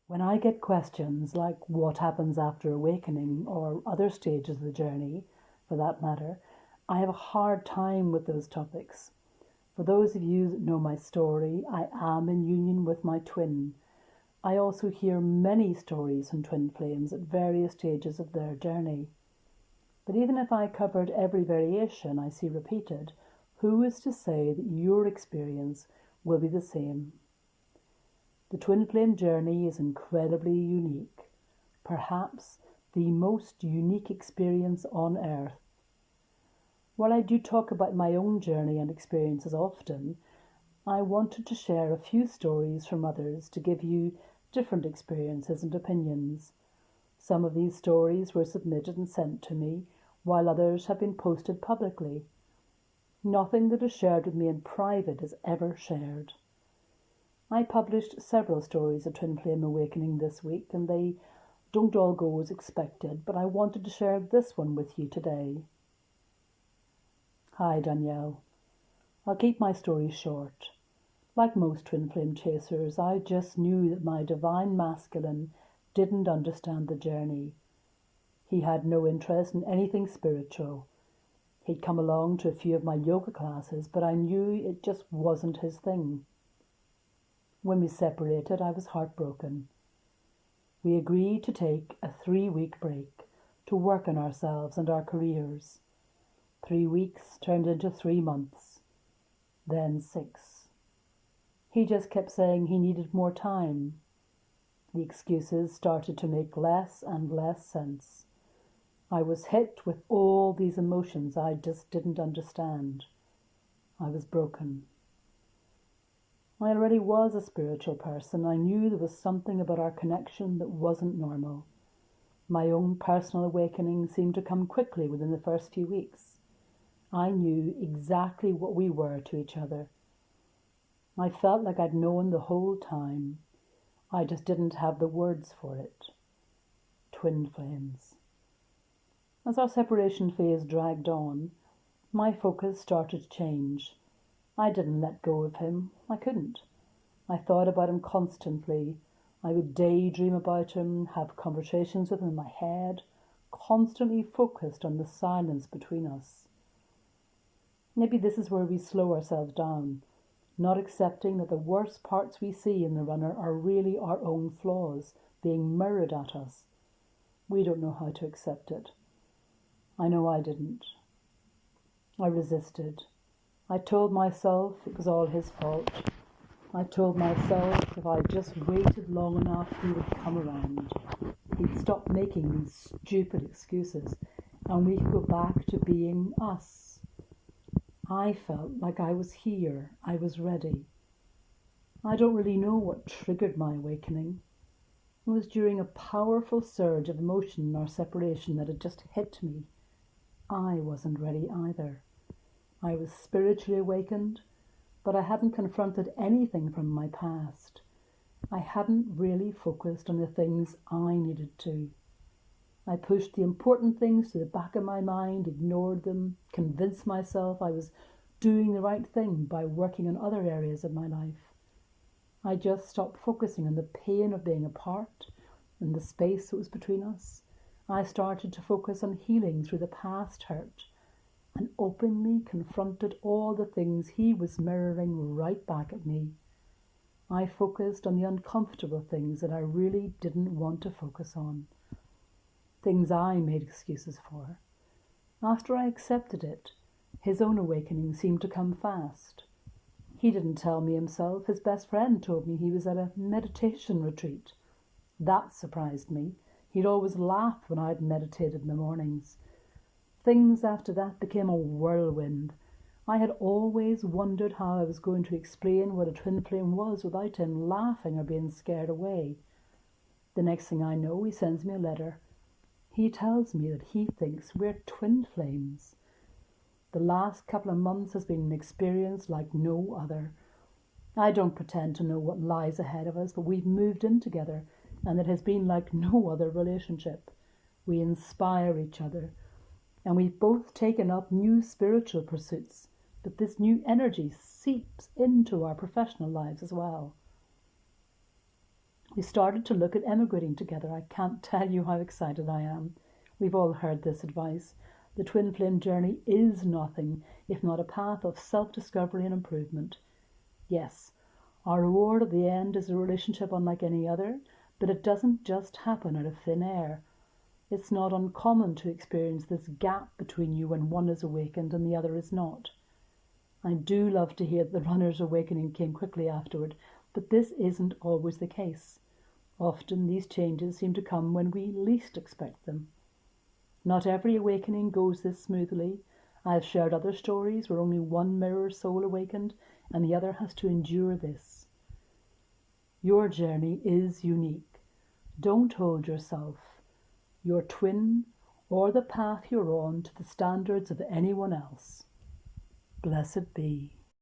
When I get questions like what happens after awakening or other stages of the journey, for that matter, I have a hard time with those topics. For those of you that know my story, I am in union with my twin. I also hear many stories from twin flames at various stages of their journey. But even if I covered every variation I see repeated, who is to say that your experience will be the same? The twin flame journey is incredibly unique, perhaps the most unique experience on earth. While I do talk about my own journey and experiences often, I wanted to share a few stories from others to give you different experiences and opinions. Some of these stories were submitted and sent to me, while others have been posted publicly. Nothing that is shared with me in private is ever shared. I published several stories of twin flame awakening this week, and they don't all go as expected, but I wanted to share this one with you today. Hi, Danielle. I'll keep my story short. Like most twin flame chasers, I just knew that my divine masculine didn't understand the journey. He had no interest in anything spiritual. He'd come along to a few of my yoga classes, but I knew it just wasn't his thing. When we separated, I was heartbroken. We agreed to take a 3-week break to work on ourselves and our careers. 3 weeks turned into 3 months, then 6. He just kept saying he needed more time. The excuses started to make less and less sense. I was hit with all these emotions I just didn't understand. I was broken. I already was a spiritual person. I knew there was something about our connection that wasn't normal. My own personal awakening seemed to come quickly within the first few weeks. I knew exactly what we were to each other. I felt like I'd known the whole time. I just didn't have the words for it. Twin flames. As our separation phase dragged on, my focus started to change. I didn't let go of him. I couldn't. I thought about him constantly. I would daydream about him, have conversations with him in my head, constantly focused on the silence between us. Maybe this is where we slow ourselves down, not accepting that the worst parts we see in the runner are really our own flaws being mirrored at us. We don't know how to accept it. I know I didn't. I resisted. I told myself it was all his fault. I told myself if I just waited long enough, he would come around. He'd stop making these stupid excuses and we could go back to being us. I felt like I was here. I was ready. I don't really know what triggered my awakening. It was during a powerful surge of emotion in our separation that had just hit me. I wasn't ready either. I was spiritually awakened, but I hadn't confronted anything from my past. I hadn't really focused on the things I needed to. I pushed the important things to the back of my mind, ignored them, convinced myself I was doing the right thing by working on other areas of my life. I just stopped focusing on the pain of being apart and the space that was between us. I started to focus on healing through the past hurt and openly confronted all the things he was mirroring right back at me. I focused on the uncomfortable things that I really didn't want to focus on, things I made excuses for. After I accepted it, his own awakening seemed to come fast. He didn't tell me himself. His best friend told me he was at a meditation retreat. That surprised me. He'd always laugh when I'd meditated in the mornings. Things after that became a whirlwind. I had always wondered how I was going to explain what a twin flame was without him laughing or being scared away. The next thing I know, he sends me a letter. He tells me that he thinks we're twin flames. The last couple of months has been an experience like no other. I don't pretend to know what lies ahead of us, but we've moved in together, and it has been like no other relationship. We inspire each other, and we've both taken up new spiritual pursuits, but this new energy seeps into our professional lives as well. We started to look at emigrating together. I can't tell you how excited I am. We've all heard this advice. The twin flame journey is nothing if not a path of self-discovery and improvement. Yes, our reward at the end is a relationship unlike any other, but it doesn't just happen out of thin air. It's not uncommon to experience this gap between you when one is awakened and the other is not. I do love to hear that the runner's awakening came quickly afterward, but this isn't always the case. Often these changes seem to come when we least expect them. Not every awakening goes this smoothly. I've shared other stories where only one mirror soul awakened and the other has to endure this. Your journey is unique. Don't hold yourself, your twin, or the path you're on to the standards of anyone else. Blessed be.